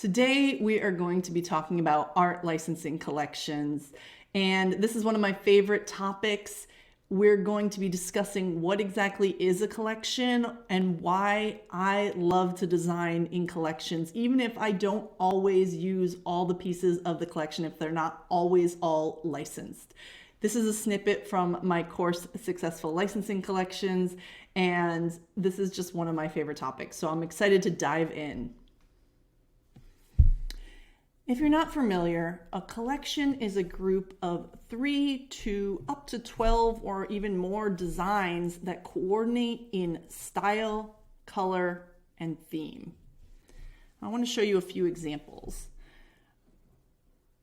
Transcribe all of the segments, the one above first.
Today we are going to be talking about art licensing collections, and this is one of my favorite topics. We're going to be discussing what exactly is a collection and why I love to design in collections, even if I don't always use all the pieces of the collection, if they're not always all licensed. This is a snippet from my course, Successful Licensing Collections, and this is just one of my favorite topics, so I'm excited to dive in. If you're not familiar, a collection is a group of 3 to up to 12 or even more designs that coordinate in style, color, and theme. I want to show you a few examples.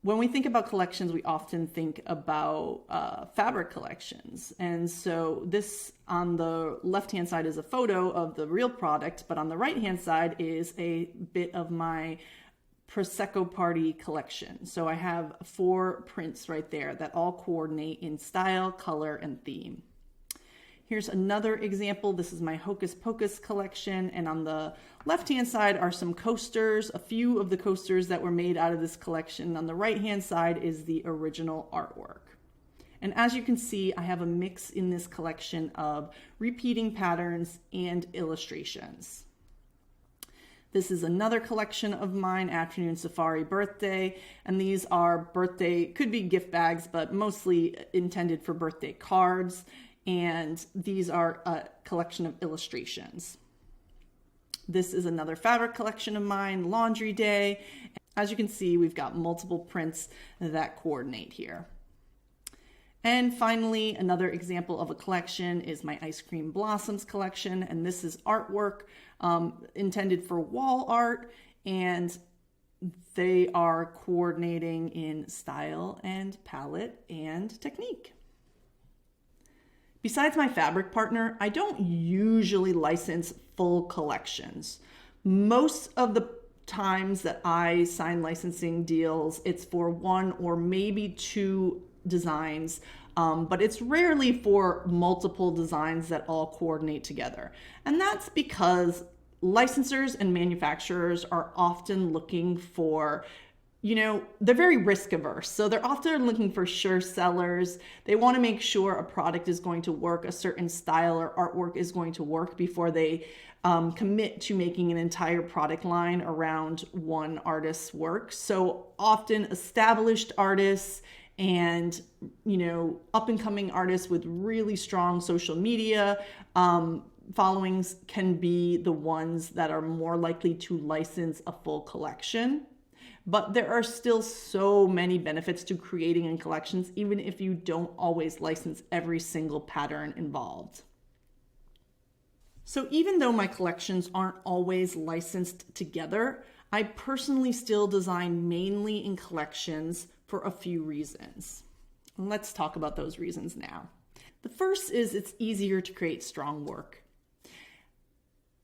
When we think about collections, we often think about fabric collections. And so this on the left-hand side is a photo of the real product, but on the right-hand side is a bit of my Prosecco Party collection. So I have 4 prints right there that all coordinate in style, color, and theme. Here's another example. This is my Hocus Pocus collection, and on the left-hand side are some coasters, a few of the coasters that were made out of this collection. On the right-hand side is the original artwork. And as you can see, I have a mix in this collection of repeating patterns and illustrations. This is another collection of mine, Afternoon Safari Birthday, and these are birthday, could be gift bags, but mostly intended for birthday cards, and these are a collection of illustrations. This is another fabric collection of mine, Laundry Day. As you can see, we've got multiple prints that coordinate here. And finally, another example of a collection is my Ice Cream Blossoms collection, and this is artwork intended for wall art, and they are coordinating in style and palette and technique. Besides my fabric partner, I don't usually license full collections. Most of the times that I sign licensing deals, it's for 1 or maybe 2 designs, but it's rarely for multiple designs that all coordinate together. And that's because licensors and manufacturers are often looking for, they're very risk averse. So they're often looking for sure sellers. They want to make sure a product is going to work, a certain style or artwork is going to work before they commit to making an entire product line around one artist's work. So often established artists and up and coming artists with really strong social media followings can be the ones that are more likely to license a full collection. But there are still so many benefits to creating in collections, even if you don't always license every single pattern involved. So even though my collections aren't always licensed together, I personally still design mainly in collections for a few reasons. Let's talk about those reasons now. The first is it's easier to create strong work.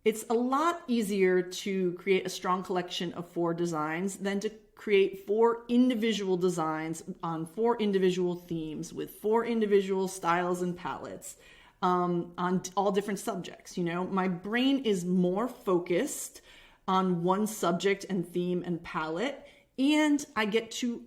It's a lot easier to create a strong collection of 4 designs than to create 4 individual designs on 4 individual themes with 4 individual styles and palettes on all different subjects. My brain is more focused on one subject and theme and palette, and I get to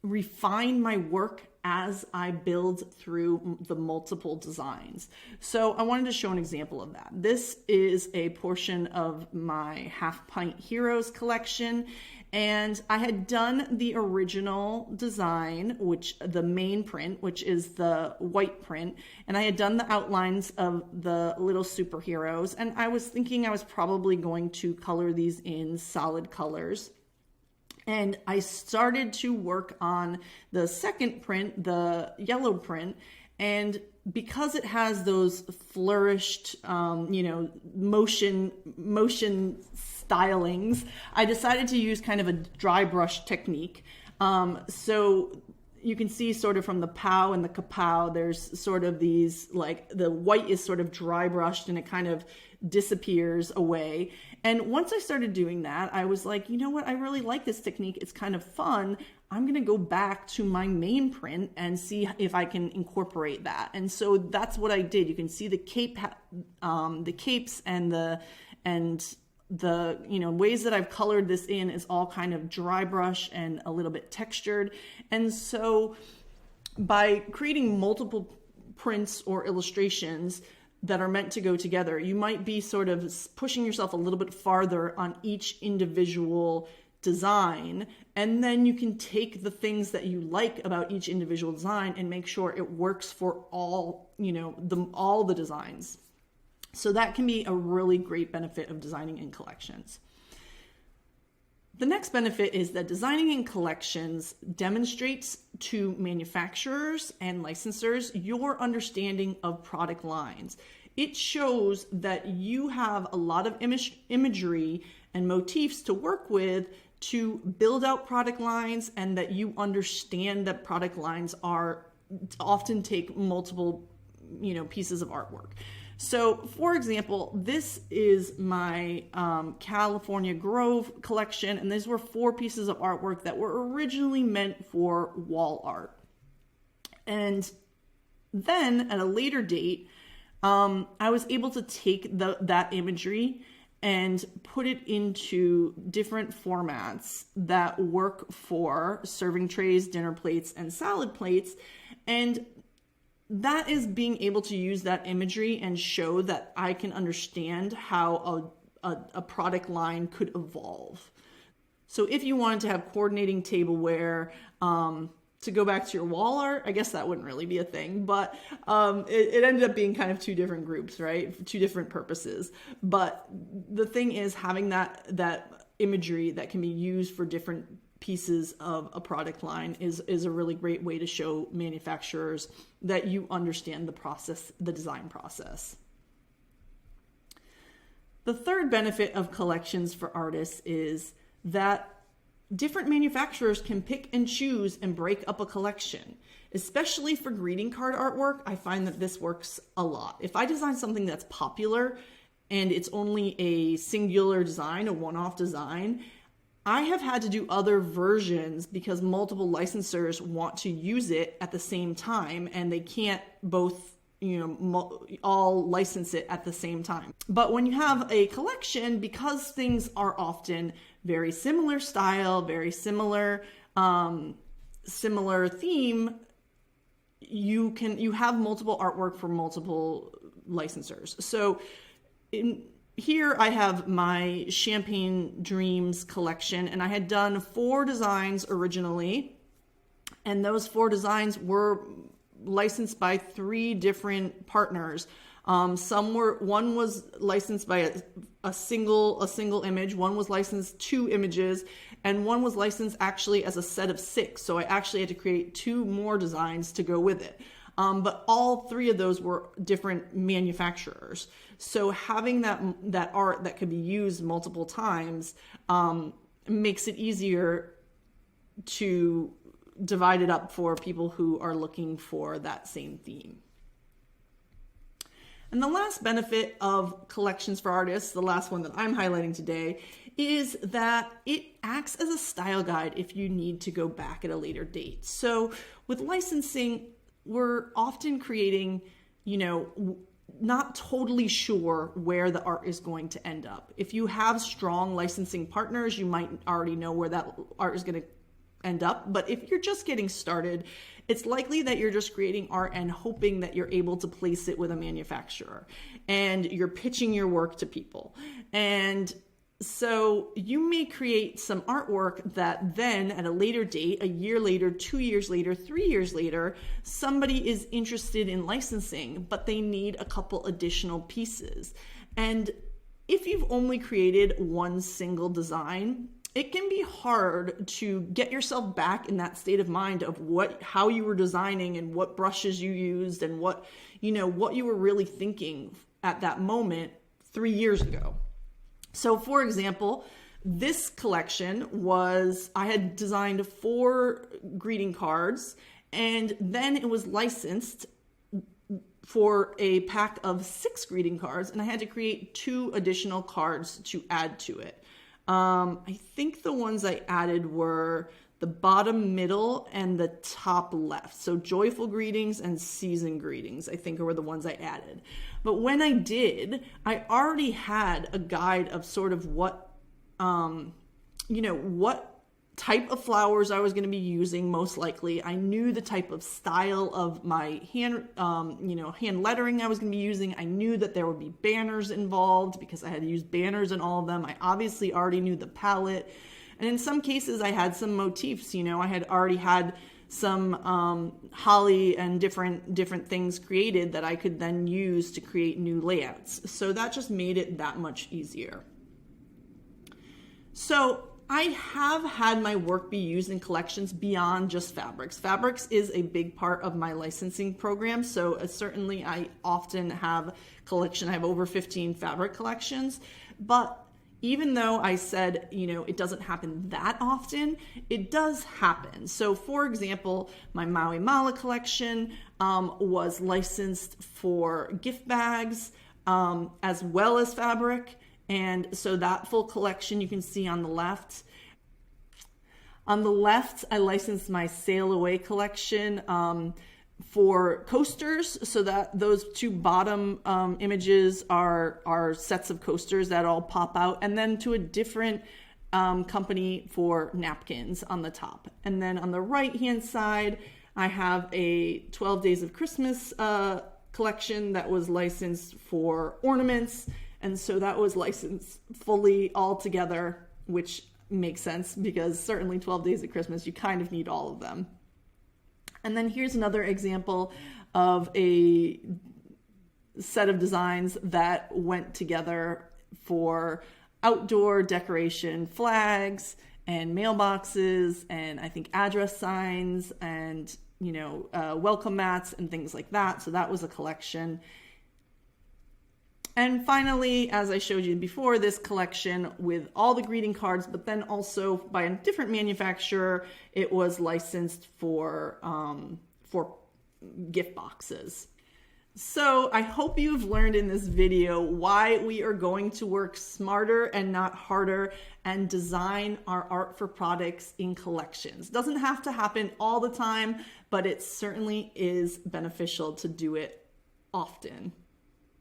refine my work as I build through the multiple designs. So I wanted to show an example of that. This is a portion of my Half Pint Heroes collection, and I had done the original design, which the main print, which is the white print, and I had done the outlines of the little superheroes, and I was thinking I was probably going to color these in solid colors. And I started to work on the second print, the yellow print, and because it has those flourished, motion stylings, I decided to use kind of a dry brush technique. So you can see sort of from the pow and the kapow, there's sort of these, like the white is sort of dry brushed and it kind of disappears away. And once I started doing that, I was like, you know what? I really like this technique. It's kind of fun. I'm going to go back to my main print and see if I can incorporate that. And so that's what I did. You can see the cape, the capes and the ways that I've colored this in is all kind of dry brush and a little bit textured. And so by creating multiple prints or illustrations that are meant to go together, you might be sort of pushing yourself a little bit farther on each individual design, and then you can take the things that you like about each individual design and make sure it works for all the designs. So that can be a really great benefit of designing in collections. The next benefit is that designing in collections demonstrates to manufacturers and licensors your understanding of product lines. It shows that you have a lot of imagery and motifs to work with to build out product lines, and that you understand that product lines are often take multiple, pieces of artwork. So for example, this is my California Grove collection, and these were 4 pieces of artwork that were originally meant for wall art. And then at a later date, I was able to take that imagery and put it into different formats that work for serving trays, dinner plates, and salad plates. And that is being able to use that imagery and show that I can understand how a product line could evolve. So if you wanted to have coordinating tableware, to go back to your wall art, I guess that wouldn't really be a thing, but it ended up being kind of 2 different groups, right? 2 different purposes. But the thing is, having that imagery that can be used for different pieces of a product line is a really great way to show manufacturers that you understand the process, the design process. The third benefit of collections for artists is that different manufacturers can pick and choose and break up a collection. Especially for greeting card artwork, I find that this works a lot. If I design something that's popular and it's only a singular design, a one-off design, I have had to do other versions because multiple licensors want to use it at the same time, and they can't both all license it at the same time. But when you have a collection, because things are often very similar style, very similar theme, you have multiple artwork for multiple licensors. So here I have my Champagne Dreams collection, and I had done 4 designs originally, and those 4 designs were licensed by 3 different partners. One was licensed by a single image, one was licensed 2 images, and one was licensed actually as a set of 6. So I actually had to create 2 more designs to go with it. But all 3 of those were different manufacturers. So having that art that could be used multiple times makes it easier to divide it up for people who are looking for that same theme. And the last benefit of collections for artists, the last one that I'm highlighting today, is that it acts as a style guide if you need to go back at a later date. So with licensing, we're often creating, not totally sure where the art is going to end up. If you have strong licensing partners, you might already know where that art is going to end up. But if you're just getting started, it's likely that you're just creating art and hoping that you're able to place it with a manufacturer, and you're pitching your work to people. And so you may create some artwork that then at a later date, a year later, 2 years later, 3 years later, somebody is interested in licensing, but they need a couple additional pieces. And if you've only created one single design, it can be hard to get yourself back in that state of mind of how you were designing and what brushes you used and what you were really thinking at that moment 3 years ago. So for example, this collection I had designed 4 greeting cards, and then it was licensed for a pack of 6 greeting cards, and I had to create 2 additional cards to add to it. I think the ones I added were the bottom middle, and the top left. So joyful greetings and season greetings, I think, were the ones I added. But when I did, I already had a guide of sort of what, what type of flowers I was going to be using most likely. I knew the type of style of my hand lettering I was going to be using. I knew that there would be banners involved because I had to use banners in all of them. I obviously already knew the palette. And in some cases I had some motifs, I had already had some holly and different things created that I could then use to create new layouts. So that just made it that much easier. So I have had my work be used in collections beyond just fabrics. Fabrics is a big part of my licensing program. So certainly I often have I have over 15 fabric collections, but even though I said, it doesn't happen that often, it does happen. So for example, my Maui Mala collection was licensed for gift bags as well as fabric. And so that full collection you can see on the left. On the left, I licensed my Sail Away collection for coasters, so that those two bottom images are sets of coasters that all pop out, and then to a different company for napkins on the top. And then on the right-hand side, I have a 12 Days of Christmas collection that was licensed for ornaments. And so that was licensed fully all together, which makes sense because certainly 12 Days of Christmas, you kind of need all of them. And then here's another example of a set of designs that went together for outdoor decoration, flags and mailboxes, and I think address signs and, welcome mats and things like that. So that was a collection. And finally, as I showed you before, this collection with all the greeting cards, but then also by a different manufacturer, it was licensed for gift boxes. So I hope you've learned in this video why we are going to work smarter and not harder and design our art for products in collections. Doesn't have to happen all the time, but it certainly is beneficial to do it often.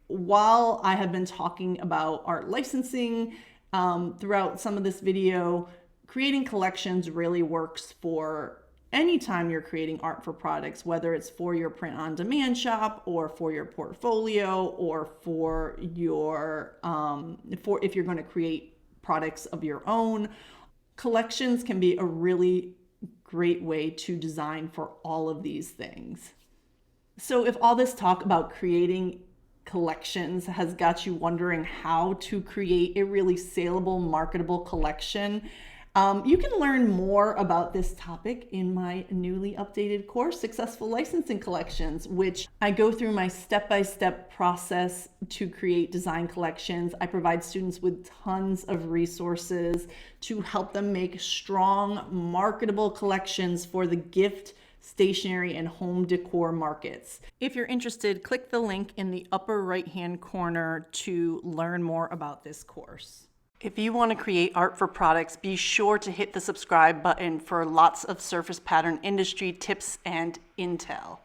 While I have been talking about art licensing throughout some of this video, creating collections really works for anytime you're creating art for products, whether it's for your print-on-demand shop or for your portfolio or for your if you're going to create products of your own. Collections can be a really great way to design for all of these things. So if all this talk about creating collections has got you wondering how to create a really saleable, marketable collection, you can learn more about this topic in my newly updated course, Successful Licensing Collections, which I go through my step-by-step process to create design collections. I provide students with tons of resources to help them make strong, marketable collections for the gift, stationery, and home decor markets. If you're interested, click the link in the upper right-hand corner to learn more about this course. If you want to create art for products, be sure to hit the subscribe button for lots of surface pattern industry tips and intel.